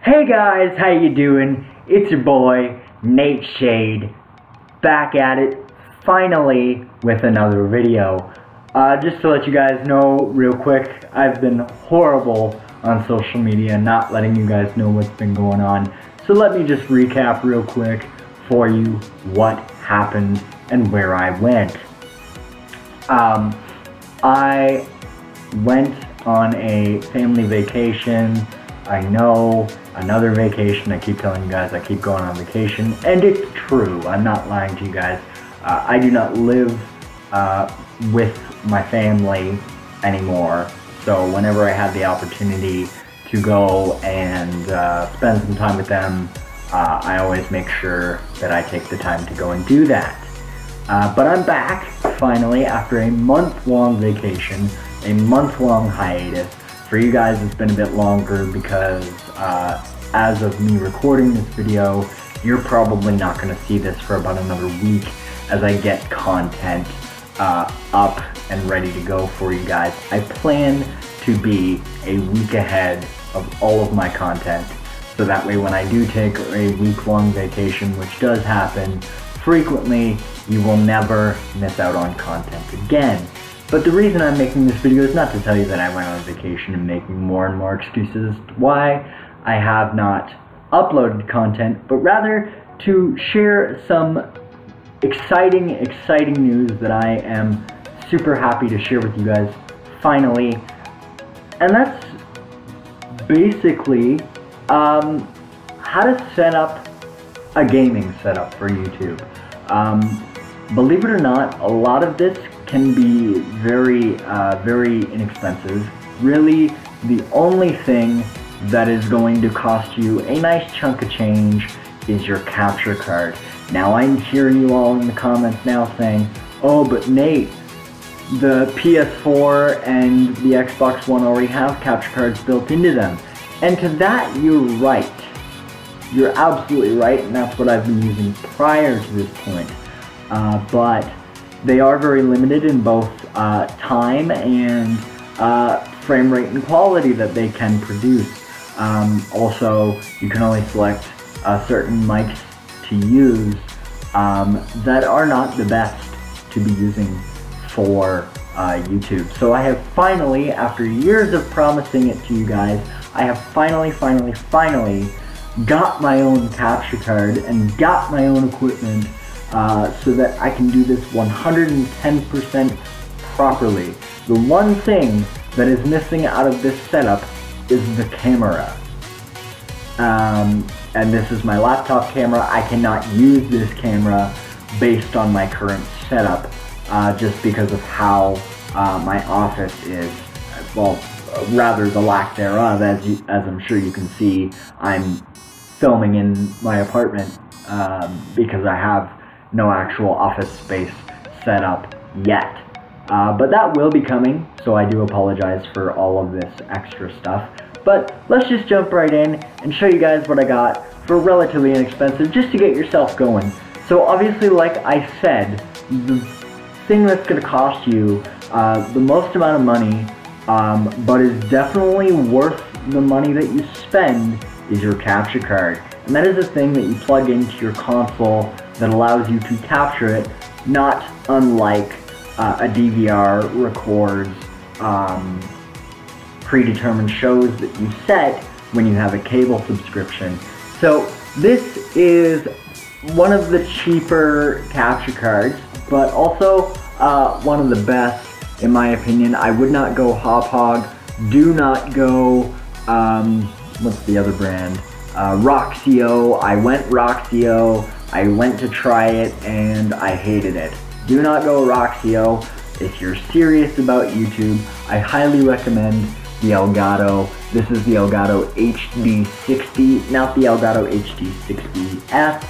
Hey guys, how you doing? It's your boy, Nate Shade, back at it, finally, with another video. Just to let you guys know real quick, I've been horrible on social media, not letting you guys know what's been going on. So let me just recap real quick for you what happened and where I went. I went on a family vacation. I know, another vacation. I keep telling you guys I keep going on vacation, and it's true. I'm not lying to you guys. I do not live with my family anymore, so whenever I have the opportunity to go and spend some time with them, I always make sure that I take the time to go and do that. But I'm back, finally, after a month-long vacation, a month-long hiatus. For you guys, it's been a bit longer because as of me recording this video, you're probably not going to see this for about another week as I get content up and ready to go for you guys. I plan to be a week ahead of all of my content, so that way when I do take a week-long vacation, which does happen frequently, you will never miss out on content again. But the reason I'm making this video is not to tell you that I went on vacation and making more and more excuses why I have not uploaded content, but rather to share some exciting news that I am super happy to share with you guys finally. And that's basically how to set up a gaming setup for YouTube. Believe it or not, a lot of this can be very inexpensive. Really, the only thing that is going to cost you a nice chunk of change is your capture card. Now, I'm hearing you all in the comments now saying, oh, but Nate, the PS4 and the Xbox One already have capture cards built into them. And to that, you're right. You're absolutely right, and that's what I've been using prior to this point. But they are very limited in both time and frame rate and quality that they can produce. Also, you can only select certain mics to use that are not the best to be using for YouTube. So I have finally, after years of promising it to you guys, I have finally got my own capture card and got my own equipment so that I can do this 110% properly. The one thing that is missing out of this setup is the camera. And this is my laptop camera. I cannot use this camera based on my current setup just because of how my office is. Well, rather the lack thereof. As I'm sure you can see, I'm filming in my apartment because I have no actual office space set up yet. But that will be coming, so I do apologize for all of this extra stuff. But let's just jump right in and show you guys what I got for relatively inexpensive, just to get yourself going. So obviously, like I said, the thing that's going to cost you the most amount of money, but is definitely worth the money that you spend, is your capture card. And that is a thing that you plug into your console that allows you to capture it, not unlike a DVR records predetermined shows that you set when you have a cable subscription. So this is one of the cheaper capture cards, but also one of the best in my opinion. I would not go Hop. Do not go, what's the other brand? Roxio. I went Roxio. I went to try it and I hated it. Do not go Roxio. If you're serious about YouTube, I highly recommend the Elgato. This is the Elgato HD60, not the Elgato HD60S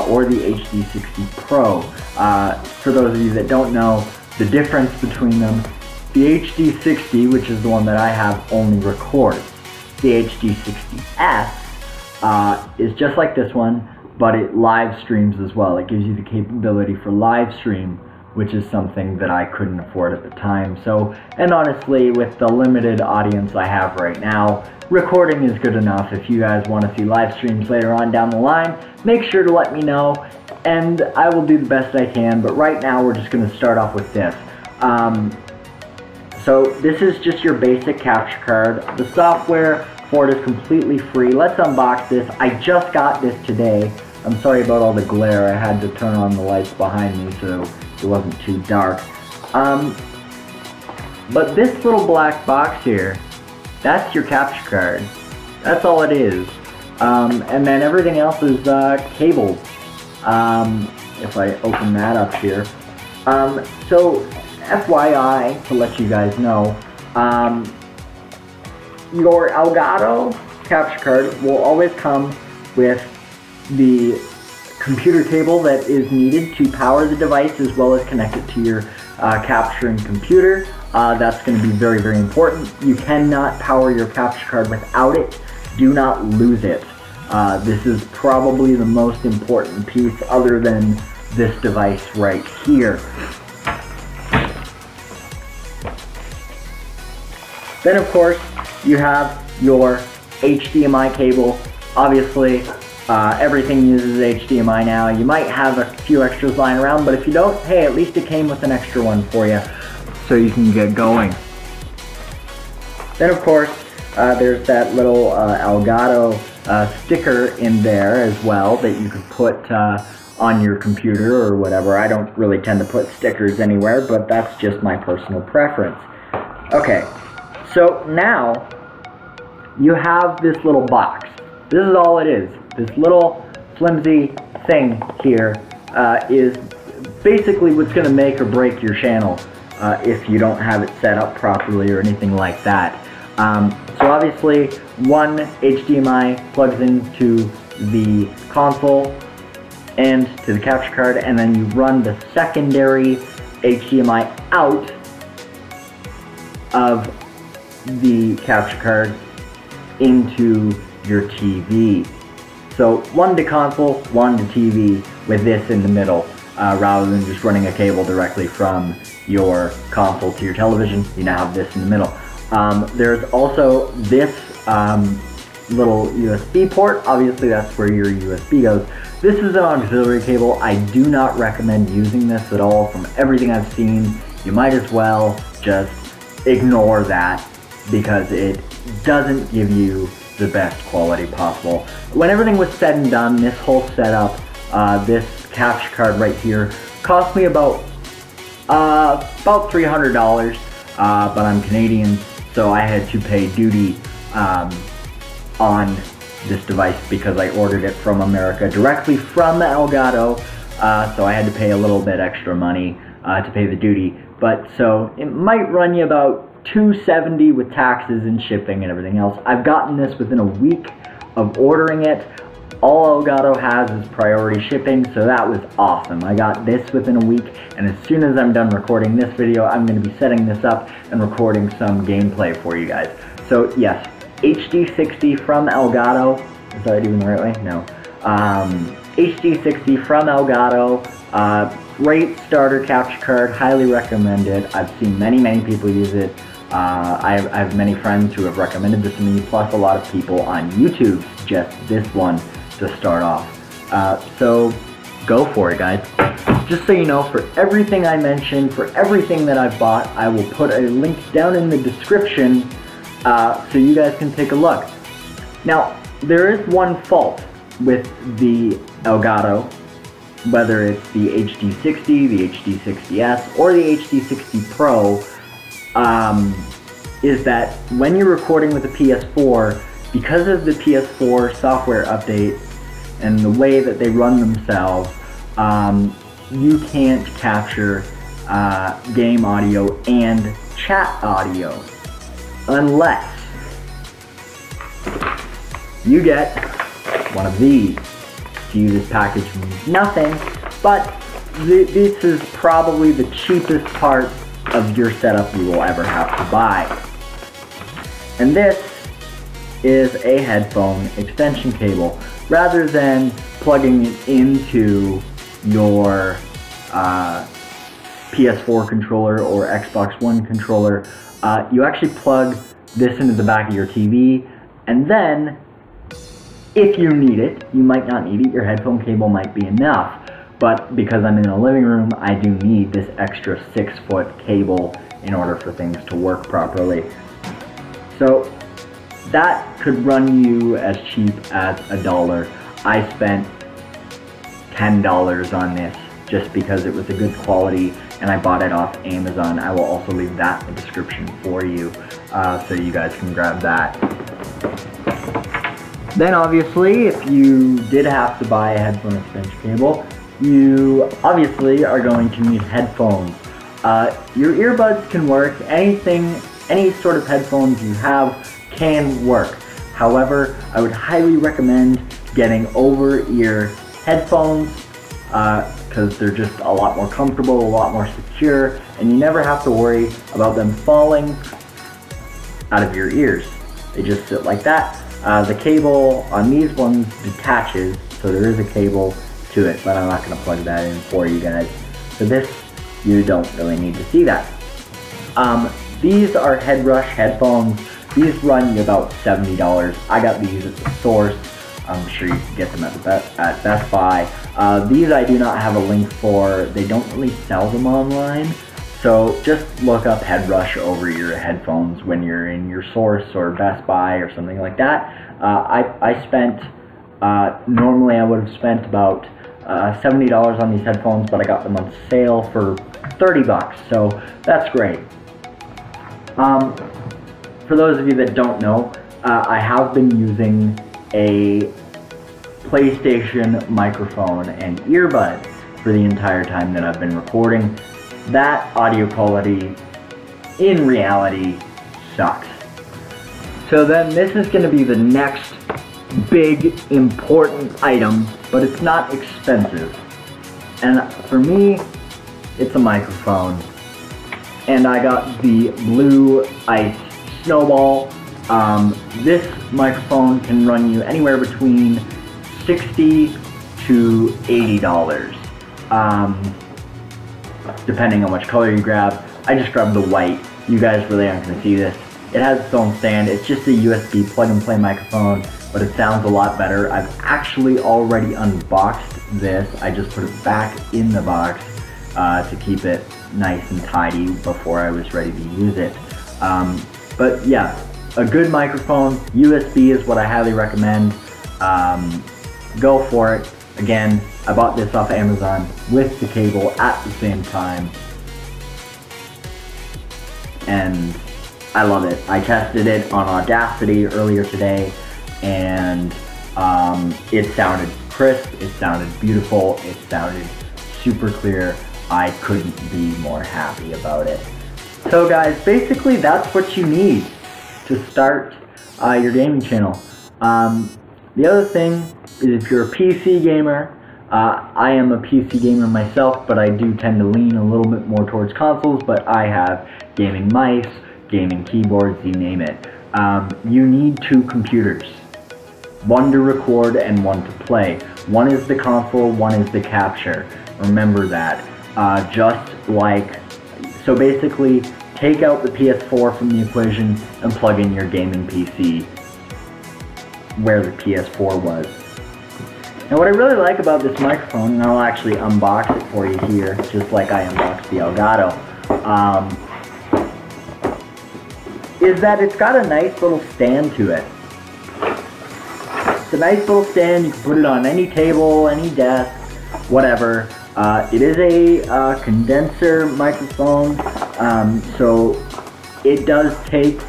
or the HD60 Pro. For those of you that don't know the difference between them, the HD60, which is the one that I have, only records. The HD60S is just like this one, but it live streams as well. It gives you the capability for live stream, which is something that I couldn't afford at the time. So, and honestly, with the limited audience I have right now, recording is good enough. If you guys want to see live streams later on down the line, make sure to let me know, and I will do the best I can. But right now, we're just going to start off with this. So this is just your basic capture card. The software for it is completely free. Let's unbox this. I just got this today. I'm sorry about all the glare. I had to turn on the lights behind me so it wasn't too dark. But this little black box here, that's your capture card. That's all it is. And then everything else is cabled. If I open that up here. So FYI, to let you guys know, your Elgato capture card will always come with the computer cable that is needed to power the device, as well as connect it to your capturing computer. That's going to be very, very important. You cannot power your capture card without it. Do not lose it. This is probably the most important piece other than this device right here. Then of course, you have your HDMI cable. Obviously, everything uses HDMI now. You might have a few extras lying around, but if you don't, hey, at least it came with an extra one for you, so you can get going. Then of course, there's that little Elgato sticker in there as well that you could put on your computer or whatever. I don't really tend to put stickers anywhere, but that's just my personal preference. Okay, so now you have this little box. This is all it is. This little flimsy thing here is basically what's going to make or break your channel if you don't have it set up properly or anything like that. So obviously, one HDMI plugs into the console and to the capture card, and then you run the secondary HDMI out of the capture card into your TV. So one to console, one to TV, with this in the middle, rather than just running a cable directly from your console to your television. You now have this in the middle. There's also this little USB port. Obviously that's where your USB goes. This is an auxiliary cable. I do not recommend using this at all. From everything I've seen, you might as well just ignore that, because it doesn't give you the best quality possible. When everything was said and done, this whole setup, this capture card right here, cost me about $300, but I'm Canadian, so I had to pay duty on this device because I ordered it from America directly from Elgato, so I had to pay a little bit extra money to pay the duty. But so it might run you about $270 with taxes and shipping and everything else. I've gotten this within a week of ordering it. All Elgato has is priority shipping, so that was awesome. I got this within a week, and as soon as I'm done recording this video, I'm going to be setting this up and recording some gameplay for you guys. So yes, HD60 from Elgato. Is that even the right way? No. HD60 from Elgato. Great starter capture card, highly recommended. I've seen many people use it. I have many friends who have recommended this to me, plus a lot of people on YouTube suggest this one to start off. So go for it, guys. Just so you know, for everything I mentioned, for everything that I've bought, I will put a link down in the description so you guys can take a look. Now, there is one fault with the Elgato, whether it's the HD60, the HD60S, or the HD60 Pro, is that when you're recording with the PS4, because of the PS4 software updates and the way that they run themselves, you can't capture game audio and chat audio unless you get one of these. To you, this package means nothing, but this is probably the cheapest part of your setup you will ever have to buy. And this is a headphone extension cable. Rather than plugging it into your PS4 controller or Xbox One controller, you actually plug this into the back of your TV, and then if you need it, you might not need it, your headphone cable might be enough, but because I'm in the living room, I do need this extra 6-foot cable in order for things to work properly. So that could run you as cheap as $1. I spent $10 on this just because it was a good quality and I bought it off Amazon. I will also leave that in the description for you so you guys can grab that. Then obviously, if you did have to buy a headphone extension cable, you obviously are going to need headphones. Your earbuds can work, any sort of headphones you have can work. However, I would highly recommend getting over-ear headphones because they're just a lot more comfortable, a lot more secure, and you never have to worry about them falling out of your ears. They just sit like that. The cable on these ones detaches, so there is a cable to it, but I'm not going to plug that in for you guys. For this, you don't really need to see that. These are Headrush headphones. These run you about $70. I got these at the source. I'm sure you can get them at Best Buy. These I do not have a link for. They don't really sell them online. So just look up Headrush over your headphones when you're in your source or Best Buy or something like that. I spent, normally I would have spent about $70 on these headphones, but I got them on sale for 30 bucks, so that's great. For those of you that don't know, I have been using a PlayStation microphone and earbud for the entire time that I've been recording. That audio quality, in reality, sucks. So then this is going to be the next big, important item, but it's not expensive. And for me, it's a microphone. And I got the Blue Ice Snowball. This microphone can run you anywhere between $60 to $80. Depending on which color you grab. I just grabbed the white. You guys really aren't going to see this. It has its own stand. It's just a USB plug-and-play microphone, but it sounds a lot better. I've actually already unboxed this. I just put it back in the box to keep it nice and tidy before I was ready to use it. But yeah, a good microphone. USB is what I highly recommend. Go for it. Again, I bought this off Amazon with the cable at the same time, and I love it. I tested it on Audacity earlier today, and it sounded crisp, it sounded beautiful, it sounded super clear. I couldn't be more happy about it. So guys, basically that's what you need to start your gaming channel. The other thing is if you're a PC gamer, I am a PC gamer myself, but I do tend to lean a little bit more towards consoles, but I have gaming mice, gaming keyboards, you name it. You need two computers. One to record and one to play. One is the console, one is the capture. Remember that. So basically, take out the PS4 from the equation and plug in your gaming PC where the PS4 was. Now what I really like about this microphone, and I'll actually unbox it for you here, just like I unboxed the Elgato, is that it's got a nice little stand to it. It's a nice little stand. You can put it on any table, any desk, whatever. It is a condenser microphone, so it does take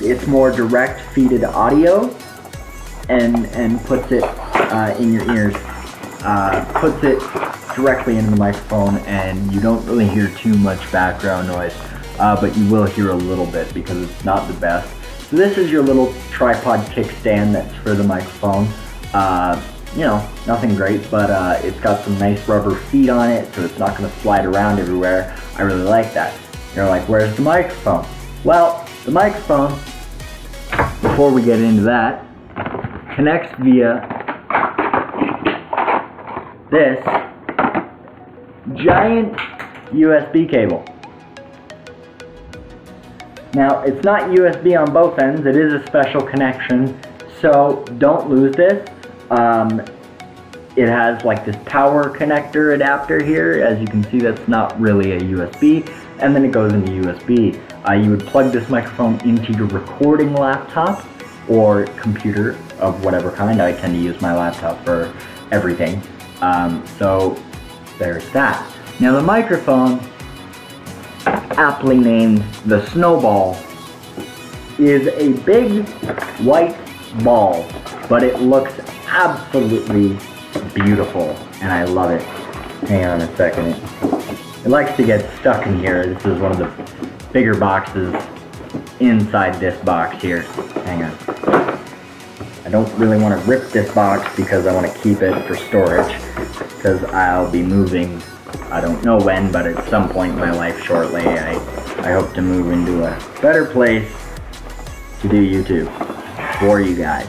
its more direct feeded audio and puts it in your ears, puts it directly into the microphone, and you don't really hear too much background noise, but you will hear a little bit because it's not the best. So this is your little tripod kickstand that's for the microphone. You know, nothing great, but it's got some nice rubber feet on it, so it's not going to slide around everywhere. I really like that. You're like, where's the microphone? Well, the microphone, before we get into that, connects via giant USB cable. Now, it's not USB on both ends, it is a special connection, so don't lose this. It has like this power connector adapter here. As you can see, that's not really a USB, and then it goes into USB. You would plug this microphone into your recording laptop or computer of whatever kind. I tend to use my laptop for everything. So there's that. Now the microphone, aptly named the Snowball, is a big white ball, but it looks absolutely beautiful, and I love it. Hang on a second. It likes to get stuck in here. This is one of the bigger boxes inside this box here. Hang on. I don't really want to rip this box because I want to keep it for storage, because I'll be moving, I don't know when, but at some point in my life shortly. I hope to move into a better place to do YouTube for you guys.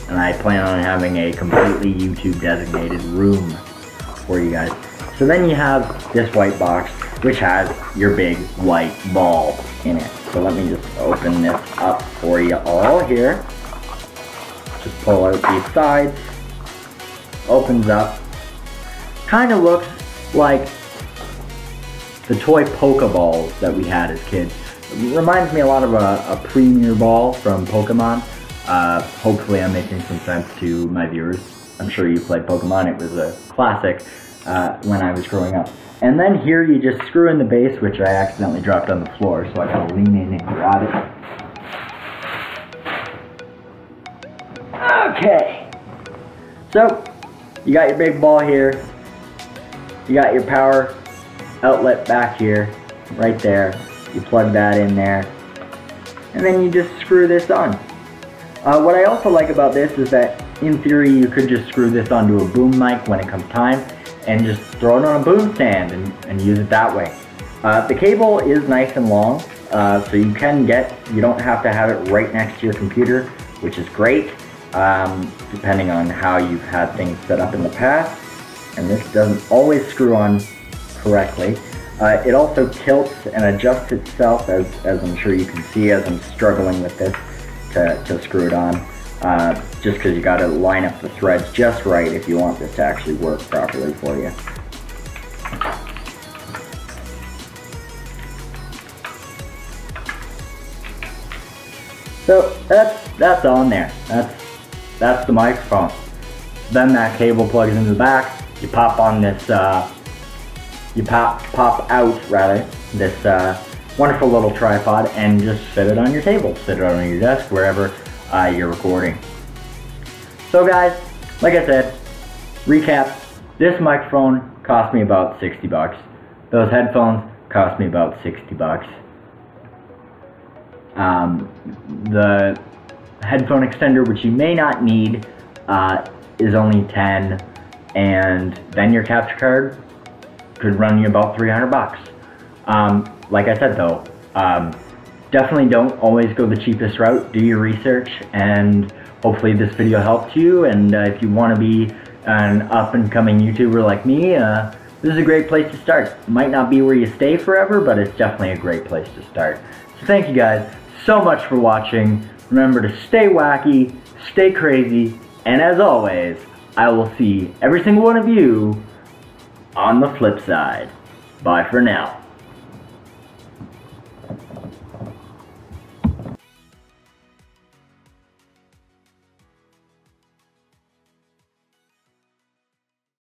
And I plan on having a completely YouTube designated room for you guys. So then you have this white box, which has your big white ball in it. So let me just open this up for you all here. Just pull out these sides. Opens up. Kind of looks like the toy Pokeballs that we had as kids. It reminds me a lot of a Premier Ball from Pokemon. Hopefully I'm making some sense to my viewers. I'm sure you played Pokemon. It was a classic when I was growing up. And then here you just screw in the base, which I accidentally dropped on the floor, so I gotta lean in and grab it. Okay. So, you got your big ball here. You got your power outlet back here, right there. You plug that in there. And then you just screw this on. What I also like about this is that, in theory, you could just screw this onto a boom mic when it comes time, and just throw it on a boom stand and use it that way. The cable is nice and long, so you don't have to have it right next to your computer, which is great, depending on how you've had things set up in the past. And this doesn't always screw on correctly. It also tilts and adjusts itself, as I'm sure you can see as I'm struggling with this to screw it on. Just because you got to line up the threads just right if you want this to actually work properly for you. So that's on there. That's the microphone. Then that cable plugs into the back. You pop on this. You pop out rather this wonderful little tripod and just sit it on your table, sit it on your desk, wherever you're recording. So guys, like I said, recap, this microphone cost me about 60 bucks. Those headphones cost me about 60 bucks. The headphone extender, which you may not need, is only 10, and then your capture card could run you about 300 bucks. Like I said though, definitely don't always go the cheapest route. Do your research, and hopefully this video helped you. And if you want to be an up-and-coming YouTuber like me, this is a great place to start. It might not be where you stay forever, but it's definitely a great place to start. So thank you guys so much for watching. Remember to stay wacky, stay crazy, and as always, I will see every single one of you on the flip side. Bye for now.